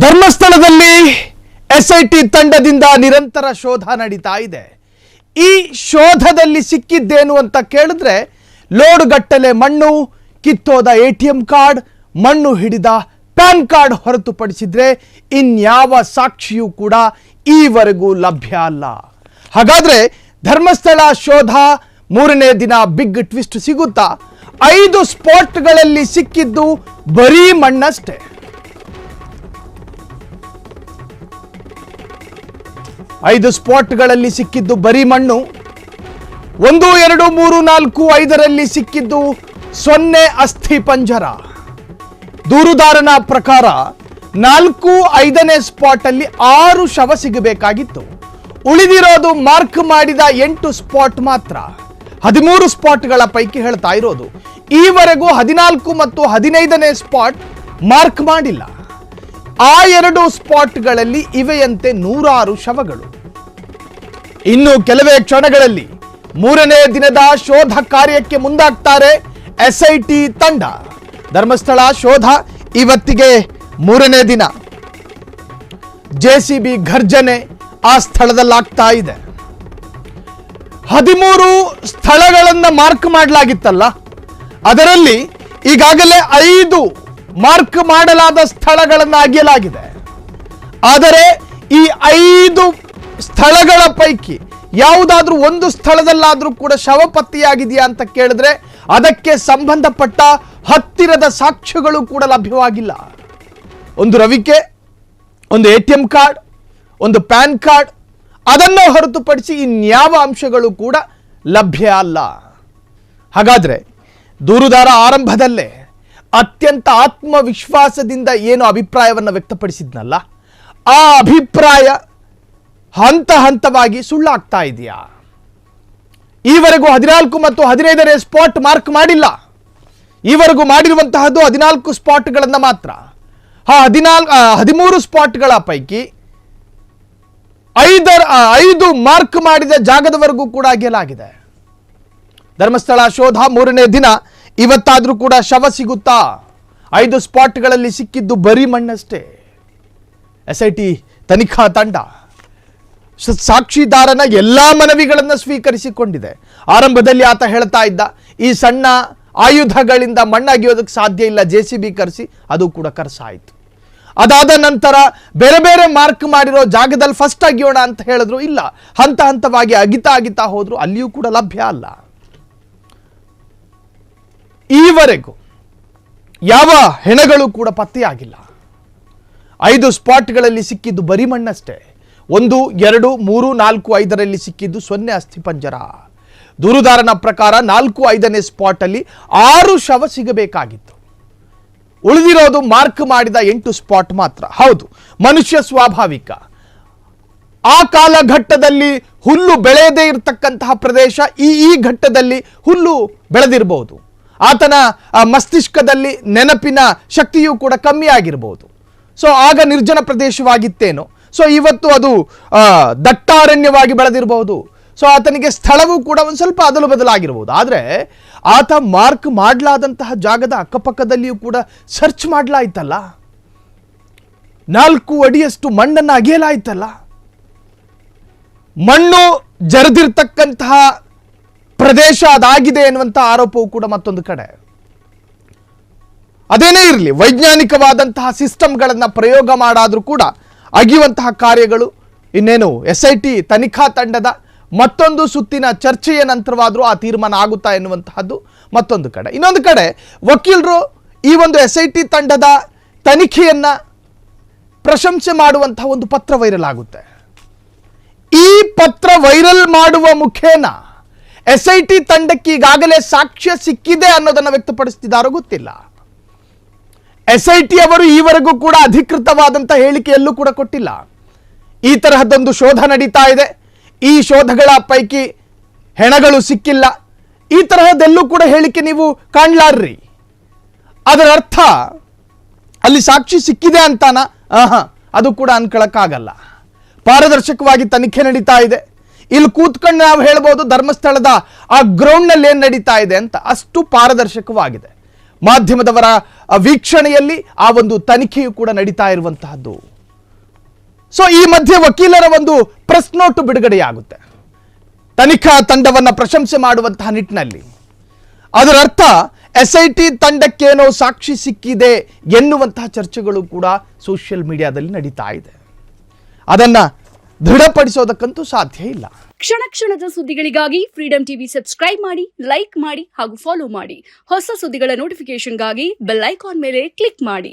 ಧರ್ಮಸ್ಥಳದಲ್ಲಿ ಎಸ್ಐಟಿ ತಂಡದಿಂದ ನಿರಂತರ ಶೋಧ ನಡೀತಾ ಇದೆ. ಈ ಶೋಧದಲ್ಲಿ ಸಿಕ್ಕಿದ್ದೇನು ಅಂತ ಕೇಳಿದ್ರೆ ಲೋಡ್ ಗಟ್ಟಲೆ ಮಣ್ಣು, ಕಿತ್ತೋದ ಎಟಿಎಂ ಕಾರ್ಡ್, ಮಣ್ಣು ಹಿಡಿದ ಪ್ಯಾನ್ ಕಾರ್ಡ್ ಹೊರತುಪಡಿಸಿದ್ರೆ ಇನ್ಯಾವ ಸಾಕ್ಷಿಯೂ ಕೂಡ ಈವರೆಗೂ ಲಭ್ಯ ಅಲ್ಲ. ಹಾಗಾದ್ರೆ ಧರ್ಮಸ್ಥಳ ಶೋಧ ಮೂರನೇ ದಿನ ಬಿಗ್ ಟ್ವಿಸ್ಟ್ ಸಿಗುತ್ತಾ? 5 ಸ್ಪಾಟ್ಗಳಲ್ಲಿ ಸಿಕ್ಕಿದ್ದು ಬರೀ ಮಣ್ಣಷ್ಟೇ. 5 ಸ್ಪಾಟ್ಗಳಲ್ಲಿ ಸಿಕ್ಕಿದ್ದು ಬರೀ ಮಣ್ಣು. 1, 2, 3, 4, 5ರಲ್ಲಿ ಸಿಕ್ಕಿದ್ದು 0 ಅಸ್ಥಿ ಪಂಜರ. ದೂರುದಾರನ ಪ್ರಕಾರ 4, 5ನೇ ಸ್ಪಾಟ್ ಅಲ್ಲಿ 6 ಶವ ಸಿಗಬೇಕಾಗಿತ್ತು. ಉಳಿದಿರೋದು ಮಾರ್ಕ್ ಮಾಡಿದ 8 ಸ್ಪಾಟ್ ಮಾತ್ರ. 13 ಸ್ಪಾಟ್ಗಳ ಪೈಕಿ ಹೇಳ್ತಾ ಇರೋದು. ಈವರೆಗೂ 14 ಮತ್ತು 15ನೇ ಸ್ಪಾಟ್ ಮಾರ್ಕ್ ಮಾಡಿಲ್ಲ. ಆ 2 ಸ್ಪಾಟ್ಗಳಲ್ಲಿ ಇವೆಯಂತೆ 106 ಶವಗಳು. ಇನ್ನು ಕೆಲವೇ ಕ್ಷಣಗಳಲ್ಲಿ ಮೂರನೇ ದಿನದ ಶೋಧ ಕಾರ್ಯಕ್ಕೆ ಮುಂದಾಗ್ತಾರೆ ಎಸ್ಐಟಿ ತಂಡ. ಧರ್ಮಸ್ಥಳ ಶೋಧ ಇವತ್ತಿಗೆ ಮೂರನೇ ದಿನ. ಜೆಸಿಬಿ ಘರ್ಜನೆ ಆ ಸ್ಥಳದಲ್ಲಾಗ್ತಾ ಇದೆ. 13 ಸ್ಥಳಗಳನ್ನು ಮಾರ್ಕ್ ಮಾಡಲಾಗಿತ್ತಲ್ಲ, ಅದರಲ್ಲಿ ಈಗಾಗಲೇ 5 ಮಾರ್ಕ್ ಮಾಡಲಾದ ಸ್ಥಳಗಳನ್ನು ಅಗೆಯಲಾಗಿದೆ. ಆದರೆ ಈ 5 ಸ್ಥಳಗಳ ಪೈಕಿ ಯಾವುದಾದ್ರೂ ಒಂದು ಸ್ಥಳದಲ್ಲಾದ್ರೂ ಕೂಡ ಶವ ಪತ್ತೆಯಾಗಿದೆಯಾ ಅಂತ ಕೇಳಿದ್ರೆ ಅದಕ್ಕೆ ಸಂಬಂಧಪಟ್ಟ ಹತ್ತಿರದ ಸಾಕ್ಷ್ಯಗಳು ಕೂಡ ಲಭ್ಯವಾಗಿಲ್ಲ. ಒಂದು ರವಿಕೆ, ಒಂದು ಎಟಿಎಂ ಕಾರ್ಡ್, ಒಂದು ಪ್ಯಾನ್ ಕಾರ್ಡ್, ಅದನ್ನು ಹೊರತುಪಡಿಸಿ ಇನ್ಯಾವ ಅಂಶಗಳು ಕೂಡ ಲಭ್ಯ ಅಲ್ಲ. ಹಾಗಾದ್ರೆ ದೂರುದಾರ ಆರಂಭದಲ್ಲೇ ಅತ್ಯಂತ ಆತ್ಮವಿಶ್ವಾಸದಿಂದ ಏನು ಅಭಿಪ್ರಾಯವನ್ನು ವ್ಯಕ್ತಪಡಿಸಿದ್ನಲ್ಲ, ಆ ಅಭಿಪ್ರಾಯ ಹಂತ ಹಂತವಾಗಿ ಸುಳ್ಳಾಗ್ತಾ ಇದೆಯಾ? ಈವರೆಗೂ 14 ಮತ್ತು 15ನೇ ಸ್ಪಾಟ್ ಮಾರ್ಕ್ ಮಾಡಿಲ್ಲ. ಈವರೆಗೂ ಮಾಡಿರುವಂತಹದ್ದು 14 ಸ್ಪಾಟ್ಗಳನ್ನು ಮಾತ್ರ. 13 ಸ್ಪಾಟ್ಗಳ ಪೈಕಿ 5 ಮಾರ್ಕ್ ಮಾಡಿದ ಜಾಗದವರೆಗೂ ಕೂಡ ಅಗೆಯಲಾಗಿದೆ. ಧರ್ಮಸ್ಥಳ ಶೋಧ ಮೂರನೇ ದಿನ. ಇವತ್ತಾದ್ರೂ ಕೂಡ ಶವ ಸಿಗುತ್ತಾ? 5 ಸ್ಪಾಟ್ಗಳಲ್ಲಿ ಸಿಕ್ಕಿದ್ದು ಬರೀ ಮಣ್ಣಷ್ಟೇ. ಎಸ್ಐಟಿ ತನಿಖಾ ತಂಡ ಸಾಕ್ಷಿದಾರನ ಎಲ್ಲಾ ಮನವಿಗಳನ್ನು ಸ್ವೀಕರಿಸಿಕೊಂಡಿದೆ. ಆರಂಭದಲ್ಲಿ ಆತ ಹೇಳ್ತಾ ಇದ್ದ ಈ ಸಣ್ಣ ಆಯುಧಗಳಿಂದ ಮಣ್ಣಾಗಿಯೋದಕ್ಕೆ ಸಾಧ್ಯ ಇಲ್ಲ, ಜೆಸಿಬಿ ಕರೆಸಿ, ಅದು ಕೂಡ ಕರ್ಸಾಯಿತು. ಅದಾದ ನಂತರ ಬೇರೆ ಬೇರೆ ಮಾರ್ಕ್ ಮಾಡಿರೋ ಜಾಗದಲ್ಲಿ ಫಸ್ಟ್ ಅಗಿಯೋಣ ಅಂತ ಹೇಳಿದ್ರು, ಇಲ್ಲ, ಹಂತ ಹಂತವಾಗಿ ಅಗಿತಾ ಹೋದ್ರು, ಅಲ್ಲಿಯೂ ಕೂಡ ಲಭ್ಯ ಅಲ್ಲ. ಈವರೆಗೂ ಯಾವ ಹೆಣಗಳು ಕೂಡ ಪತ್ತೆಯಾಗಿಲ್ಲ. 5 ಸ್ಪಾಟ್ಗಳಲ್ಲಿ ಸಿಕ್ಕಿದ್ದು ಬರೀ ಮಣ್ಣಷ್ಟೇ. 1, 2, 3, 4, 5ರಲ್ಲಿ ಸಿಕ್ಕಿದ್ದು 0 ಅಸ್ಥಿ ಪಂಜರ. ದೂರುದಾರನ ಪ್ರಕಾರ 4, 5ನೇ ಸ್ಪಾಟ್ ಅಲ್ಲಿ 6 ಶವ ಸಿಗಬೇಕಾಗಿತ್ತು. ಉಳಿದಿರೋದು ಮಾರ್ಕ್ ಮಾಡಿದ 8 ಸ್ಪಾಟ್ ಮಾತ್ರ. ಹೌದು, ಮನುಷ್ಯ ಸ್ವಾಭಾವಿಕ. ಆ ಕಾಲಘಟ್ಟದಲ್ಲಿ ಹುಲ್ಲು ಬೆಳೆಯದೇ ಇರತಕ್ಕಂತಹ ಪ್ರದೇಶ ಈ ಘಟ್ಟದಲ್ಲಿ ಹುಲ್ಲು ಬೆಳೆದಿರಬಹುದು. ಆತನ ಮಸ್ತಿಷ್ಕದಲ್ಲಿ ನೆನಪಿನ ಶಕ್ತಿಯೂ ಕೂಡ ಕಮ್ಮಿ ಆಗಿರಬಹುದು. ಸೊ ಆಗ ನಿರ್ಜನ ಪ್ರದೇಶವಾಗಿತ್ತೇನೋ. ಸೊ ಇವತ್ತು ಅದು ದಟ್ಟಾರಣ್ಯವಾಗಿ ಬೆಳೆದಿರಬಹುದು. ಸೊ ಆತನಿಗೆ ಸ್ಥಳವೂ ಕೂಡ ಒಂದು ಸ್ವಲ್ಪ ಅದಲು ಬದಲಾಗಿರ್ಬೋದು. ಆದರೆ ಆತ ಮಾರ್ಕ್ ಮಾಡಲಾದಂತಹ ಜಾಗದ ಅಕ್ಕಪಕ್ಕದಲ್ಲಿಯೂ ಕೂಡ ಸರ್ಚ್ ಮಾಡಲಾಯ್ತಲ್ಲ, 4 ಅಡಿಯಷ್ಟು ಮಣ್ಣನ್ನು ಅಗೆಯಲಾಯ್ತಲ್ಲ. ಮಣ್ಣು ಜರಿದಿರ್ತಕ್ಕಂತಹ ಪ್ರದೇಶ ಅದಾಗಿದೆ ಎನ್ನುವಂತಹ ಆರೋಪವೂ ಕೂಡ ಮತ್ತೊಂದು ಕಡೆ. ಅದೇನೇ ಇರಲಿ, ವೈಜ್ಞಾನಿಕವಾದಂತಹ ಸಿಸ್ಟಮ್ಗಳನ್ನು ಪ್ರಯೋಗ ಮಾಡಾದರೂ ಕೂಡ ಅಗಿಯುವಂತಹ ಕಾರ್ಯಗಳು ಇನ್ನೇನು ಎಸ್ಐಟಿ ತನಿಖಾ ತಂಡದ ಮತ್ತೊಂದು ಸುತ್ತಿನ ಚರ್ಚೆಯ ನಂತರವಾದರೂ ಆ ತೀರ್ಮಾನ ಆಗುತ್ತಾ ಎನ್ನುವಂತಹದ್ದು ಮತ್ತೊಂದು ಕಡೆ. ಇನ್ನೊಂದು ಕಡೆ ವಕೀಲರು ಈ ಒಂದು ಎಸ್ಐಟಿ ತಂಡದ ತನಿಖೆಯನ್ನ ಪ್ರಶಂಸೆ ಮಾಡುವಂತಹ ಒಂದು ಪತ್ರ ವೈರಲ್ ಆಗುತ್ತೆ. ಈ ಪತ್ರ ವೈರಲ್ ಮಾಡುವ ಮುಖೇನ ಎಸ್ಐಟಿ ತಂಡಕ್ಕೆ ಈಗಾಗಲೇ ಸಾಕ್ಷ್ಯ ಸಿಕ್ಕಿದೆ ಅನ್ನೋದನ್ನು ವ್ಯಕ್ತಪಡಿಸ್ತಿದ್ದಾರೋ ಗೊತ್ತಿಲ್ಲ. ಎಸ್ಐಟಿ ಅವರು ಈವರೆಗೂ ಕೂಡ ಅಧಿಕೃತವಾದಂಥ ಹೇಳಿಕೆಯಲ್ಲೂ ಕೂಡ ಕೊಟ್ಟಿಲ್ಲ. ಈ ತರಹದೊಂದು ಶೋಧ ನಡೀತಾ ಇದೆ, ಈ ಶೋಧಗಳ ಪೈಕಿ ಹೆಣಗಳು ಸಿಕ್ಕಿಲ್ಲ, ಈ ತರಹದೆಲ್ಲೂ ಕೂಡ ಹೇಳಿಕೆ ನೀವು ಕಾಣ್ಲಾರ್ರಿ. ಅದರ ಅರ್ಥ ಅಲ್ಲಿ ಸಾಕ್ಷಿ ಸಿಕ್ಕಿದೆ ಅಂತಾನ? ಅದು ಕೂಡ ಅನ್ಕೊಳಕ್ಕಾಗಲ್ಲ. ಪಾರದರ್ಶಕವಾಗಿ ತನಿಖೆ ನಡೀತಾ ಇದೆ. ಇಲ್ಲಿ ಕೂತ್ಕೊಂಡು ನಾವು ಹೇಳ್ಬೋದು ಧರ್ಮಸ್ಥಳದ ಆ ಗ್ರೌಂಡ್ನಲ್ಲಿ ಏನು ನಡೀತಾ ಇದೆ ಅಂತ. ಅಷ್ಟು ಪಾರದರ್ಶಕವಾಗಿದೆ. ಮಾಧ್ಯಮದವರ ವೀಕ್ಷಣೆಯಲ್ಲಿ ಆ ಒಂದು ತನಿಖೆಯು ಕೂಡ ನಡೀತಾ ಇರುವಂತಹದ್ದು. ಸೊ ಈ ಮಧ್ಯೆ ವಕೀಲರ ಒಂದು ಪ್ರೆಸ್ ನೋಟ್ ಬಿಡುಗಡೆಯಾಗುತ್ತೆ ತನಿಖಾ ತಂಡವನ್ನ ಪ್ರಶಂಸೆ ಮಾಡುವಂತಹ ನಿಟ್ಟಿನಲ್ಲಿ. ಅದರ ಅರ್ಥ SIT ತಂಡಕ್ಕೇನೋ ಸಾಕ್ಷಿ ಸಿಕ್ಕಿದೆ ಎನ್ನುವಂತಹ ಚರ್ಚೆಗಳು ಕೂಡ ಸೋಷಿಯಲ್ ಮೀಡಿಯಾದಲ್ಲಿ ನಡೀತಾ ಇದೆ. ಅದನ್ನ ದೃಢಪಡಿಸೋದಕ್ಕಂತೂ ಸಾಧ್ಯ ಇಲ್ಲ. ಕ್ಷಣ ಕ್ಷಣದ ಸುದ್ದಿಗಳಿಗಾಗಿ ಫ್ರೀಡಂ ಟಿವಿ ಸಬ್ಸ್ಕ್ರೈಬ್ ಮಾಡಿ, ಲೈಕ್ ಮಾಡಿ ಹಾಗೂ ಫಾಲೋ ಮಾಡಿ. ಹೊಸ ಸುದ್ದಿಗಳ ನೋಟಿಫಿಕೇಶನ್ಗಾಗಿ ಬೆಲ್ ಐಕಾನ್ ಮೇಲೆ ಕ್ಲಿಕ್ ಮಾಡಿ.